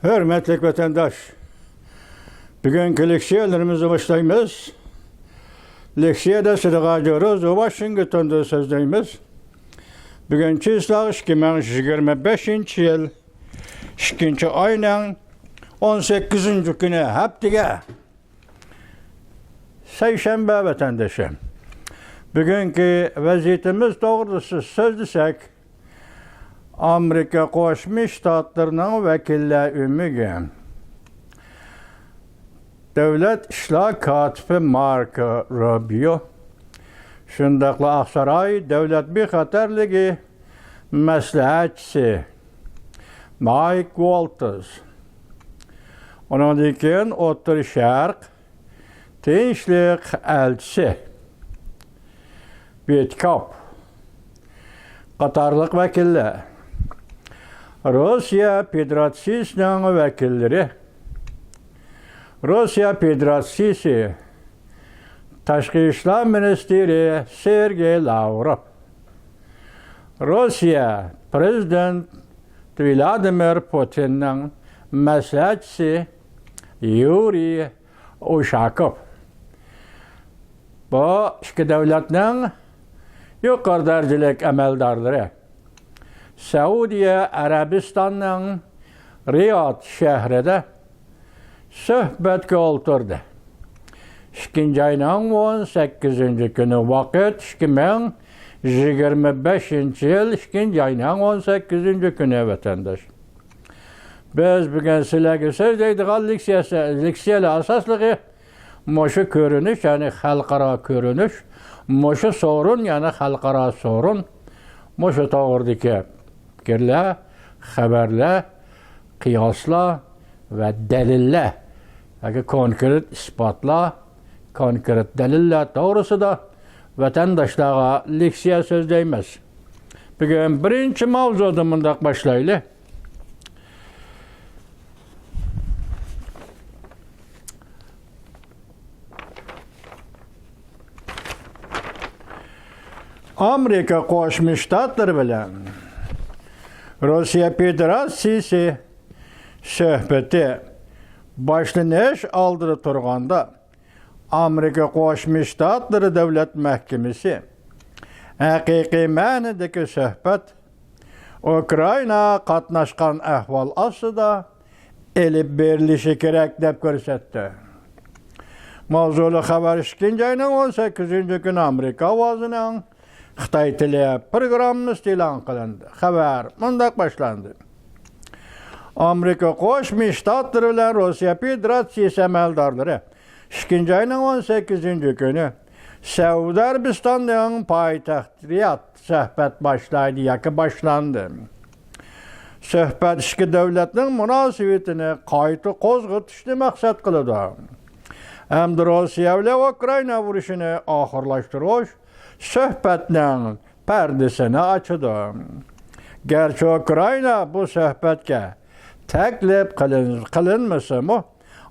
Hürmetli vatandaş, bugünkü leksiyalarımızı başlayımız. Leksiyada sıdığa diyoruz, Washington'da sözdeyimiz. Bugünkü ıslaq 2025 yıl, 2. ayının 18. günü haftiga. Seyşembe vatandaşım. Bugünkü vaziyetimiz doğrusu sözlüsek, Amerika Qo'shma Shtatlarining vakillar umiga Davlat ishlar kotibi Marco Rubio, shundaqla Aqsaray davlat bexatarligi maslahatchisi Mike Walters, undan keyin O'rta Sharq tinchlik elchisi Petkov qatorliq vakillar, Rossiya Federatsiyasining vakillari, Rossiya Federatsiyasi Tashqi ishlar ministri Sergey Lavrov, Rossiya Prezident Vladimir Putinning maslahatchisi Yuriy Ushakov. Bu ikki davlatning yuqori darajalik amaldorlari Saudiya Arabistonning Riyod shahrida suhbatga o'tirdi. 2. ayning 18. kuni vaqt 2025 yil 2. ayning 18. kuni vatandaş. Biz bugun sizlarga so'zlaydigan leksiyalar asosligi mushu ko'rinish, ya'ni xalqaro ko'rinish, mushu sorun, ya'ni xalqaro sorun, mushu to'g'ridagi fikrlar, xabarlar, qiyoslar va dalillar, yoki konkret isbotlar, konkret dalillar to'g'risida vatandoshlarga leksiya so'zlaymiz. Bugun birinchi mavzuda mundaq boshlaylik. Amerika Qo'shma Shtatlari bilan Rossiya Federatsiyasi suhbati boshlanish oldida turganda Amerika Qo'shma Shtatlari Davlat Mahkamasi haqiqiy ma'nodagi suhbat Ukraina qatnashgan ahvol ostida elib berilishi kerak deb ko'rsatdi. Mavzuli xabar 2. ayning 18. kuni Amerika ovozining Xitoy tili programmasi e'lon qilindi. Xabar mundaq boshlandi. Amerika Qo'shma Shtatlari bilan Rossiya Federatsiyasi amaldorlari 2. ayning 18. kuni Saudiya Arabistonining poytaxti Riyod suhbat boshlaydi yoki boshlandi. Suhbat ikki davlatning munosabatini qayta qo'zg'atishni maqsad qiladi. Hamda Rossiya bilan Ukraina urushini oxirlashtirish suhbatning pardasini ochdi. Garchi Ukraina bu suhbatga taklif qilinmasa-mu,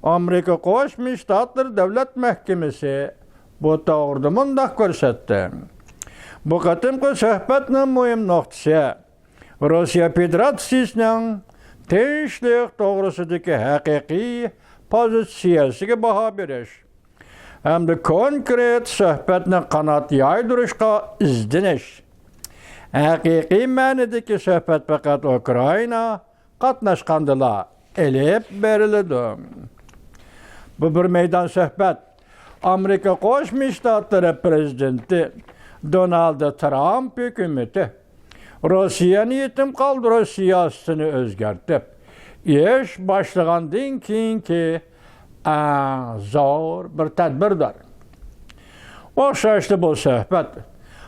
Amerika Qo'shma Shtatlari Davlat Mahkamasi bu to'g'rida mundaq ko'rsatdi. Bu qatimqi suhbatning muhim nuqtasi Rossiya Federatsiyasining tinchlik to'g'risidagi haqiqiy pozitsiyasiga baho berish hamda konkret suhbatni qanot yaydirishga izdinish. Haqiqiy ma'nodagi suhbat faqat Ukraina qatnashgandala elib beriladi. Bu bir meydan suhbat Amerika Qo'shma Shtatlari prezidenti Donald Trump hukumati Rossiyani yetim qoldirish siyosatini o'zgartib, ish boshlagandan keyingi zo'r bir tadbirdir. O'xshashli bu suhbat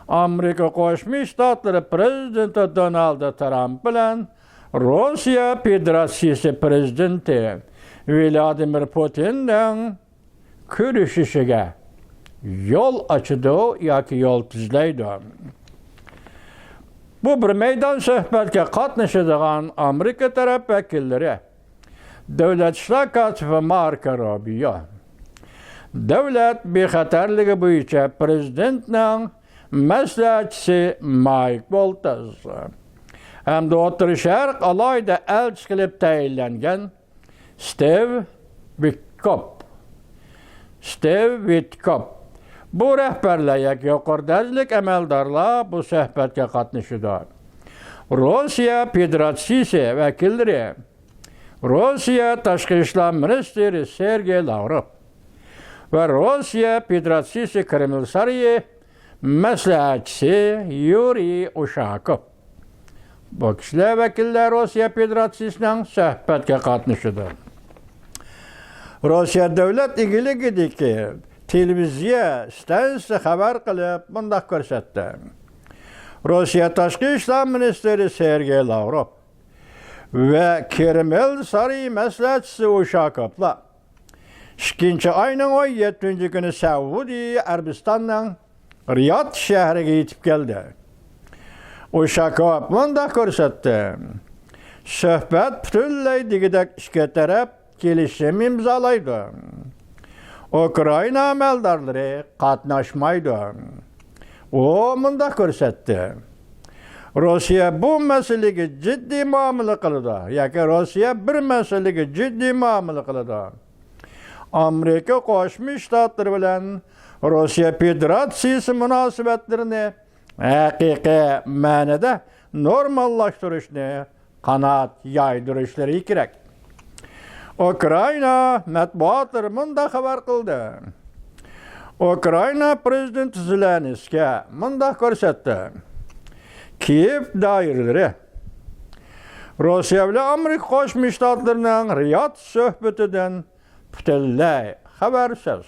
Amerika Qo'shma Shtatlari prezidenti Donald Trump bilan Rossiya Federatsiyasi prezidenti Vladimir Putinning ko'rishishiga yo'l ochdi yoki yo'l tizlaydi. Bu bir meydan suhbatga qatnashadigan Amerika taraf vakillari Davlat ishlar kotibi Marco Rubio, davlat bexatarligi bo'yicha prezidentning maslahatchisi Mike Walters hamda O'rta Sharq alohida elchi qilib tayinlangan Steve Witkoff. Steve Witkoff. Bu rəhbərlər yoki yuqori dərəcəlik əməldarlar bu söhbətə qatnışıdır. Rusiya Federatsiyası vəkilləri, Rusiya Tashqi İşlər Ministri Sergey Lavrov və Rusiya Federatsiyası Kreml Sarayı məsləhətçisi Yuri Ushakov. Bu kişilər vəkillər Rusiya Federatsiyasının söhbətə qatnışıdır. Rusiya dövlət iqilidir ki, televiziya stansiyası xəbər qılıb bundaq göstərdi. Rusiya Tashqi İşlər Ministri Sergey Lavrov və Kreml Sarayı məsləhətçisi Ushakovla 2 ayının 17-ci günü Səudi Ərəbistanın Riyad şəhərinə yetib gəldi. Ushakov bundaq göstərdi. Söhbət bütünlüy digidək iki tərəf kelişim imzalaydı. Ukrayna əməldarları qatnaşmaydı. O bundaq göstərdi. Rusiya bu məsələyə ciddi müamilə qılıdı. Yoki Rusiya bir məsələyə ciddi müamilə qılıdı. Amerika Qoşmuş Ştatları bilan Rusiya Federatsiyası münasibətlərini həqiqi mənada normallaşdırışını qanat yaydırışları kerak. Ukrayna mətbuatları bundaq xəbər qıldı. Ukrayna prezidenti Zelenskiy bundaq göstərdi. Kiyev dairələri Rusiya ilə Amerika Qoşmuş Ştatlarının Riyad söhbətindən bütünlüy xəbərsiz.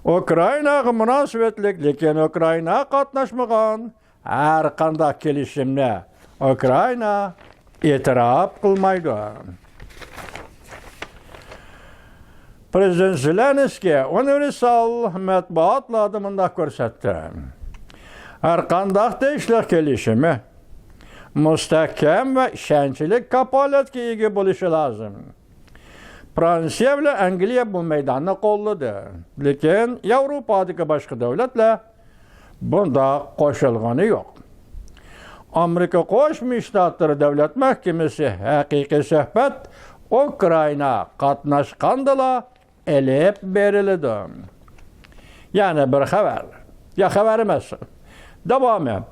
Ukraynaga münasibətlik, lekin Ukrayna qatnaşmagan hər qandaq kelişimni Ukrayna etiraf qılmaydı. Prezident Zelenskiy universal mətbuatla mundaq göstərdi. Hər qandaq dəyişiklik kelişimi müstəhkəm və işənclik kapalətə ega bo'lishi lazım. Fransiya ilə Angliya bu meydanı qolladı. Lekin Avropadakı başqa dövlətlər bunda qoşulğanı yox. Amerika Qoşmuş Ştatları Dövlət Məhkəməsi həqiqi söhbət Ukrayna qatnaşqandala elib verildi. Yəni bir xəbər. Ya xəbər emas. Davamı.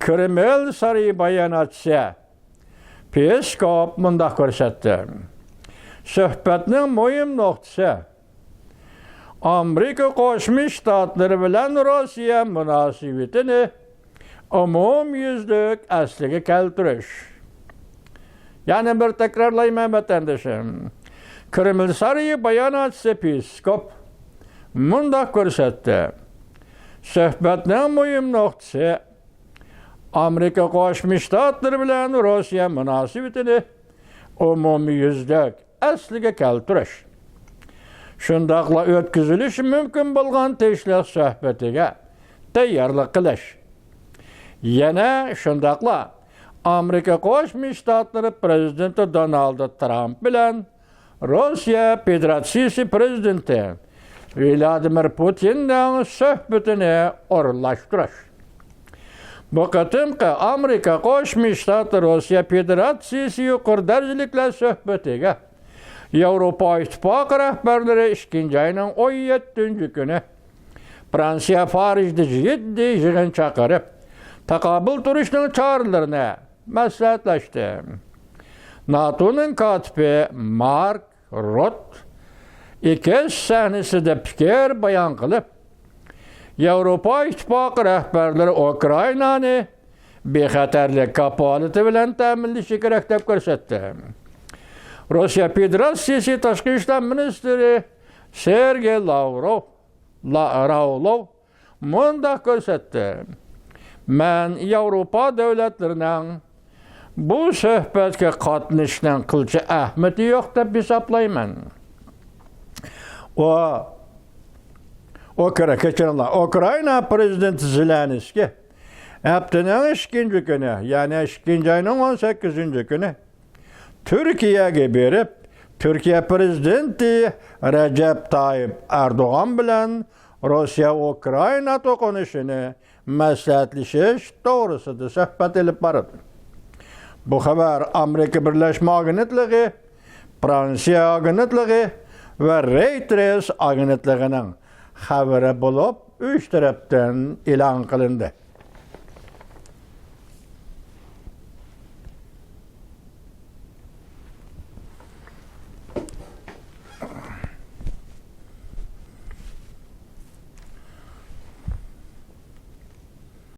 Kreml Sarayı bayanatçısı Peskov bundaq göstərdi. Söhbətinin mühim nöqtəsi Amerika Qoşmuş Ştatları bilan Rusiya münasibətini umumyüzlük əsliga keltirish. Yəni bir təkrarlayman vətəndaşım. Kreml Sarayı bayanatçısı Peskov bundaq göstərdi. Söhbətinin mühim nöqtəsi Amerika Qoşmuş Ştatları bilan Rusiya münasibətini umumyüzlük əsliga keltirish. Şundaqla ötküzülüş mümkün bo'lgan tinchlik söhbatiga tayyorlik qilish. Yana shundaqla Amerika Qo'shma Shtatlari prezidenti Donald Trump bilan Rusiya Federatsiyasi prezidenti Vladimir Putinning suhbatini o'rinlashtirish. Bu qatimqi Amerika Qo'shma Shtatlari Rusiya Federatsiyasi yuqori darajaliklar suhbatiga Yevropa İttifaqı rəhbərləri 2 ayının 17-ci günü Fransiya Parijdə ciddi yığın çağırıb təqabül turuşunun çağrılarını məsləhətləşdi. NATO'nun katibi Mark Rutte iki səhnəsində fikir bayan qılıb Yevropa İttifaqı rəhbərləri Ukraynanı bexətərlik kapaliti bilan təminləşi kerak deb göstərdi. Rusiya Federatsiyası Tashqi İşlər Ministri Sergey Lavrov bundaq göstərdi. Mən Avropa dövlətlərinin bu söhbətə qatnışdan qılçı əhməti yox deb hesablayman. Ukrayna prezidenti Zelenskiy həftənin 2-ci günü, yəni 2 ayının 18-ci günü Türkiye'ye berib, Türkiye prezidenti Recep Tayyip Erdoğan bilan Rusiya-Ukrayna to'qinishini maslahatlashish to'g'risida suhbat olib boradi. Bu xabar Amerika Birlashma Agentligi Fransiya agentlığı ve Reuters agentlığının haberi bulup üç taraftan ilan kılındı.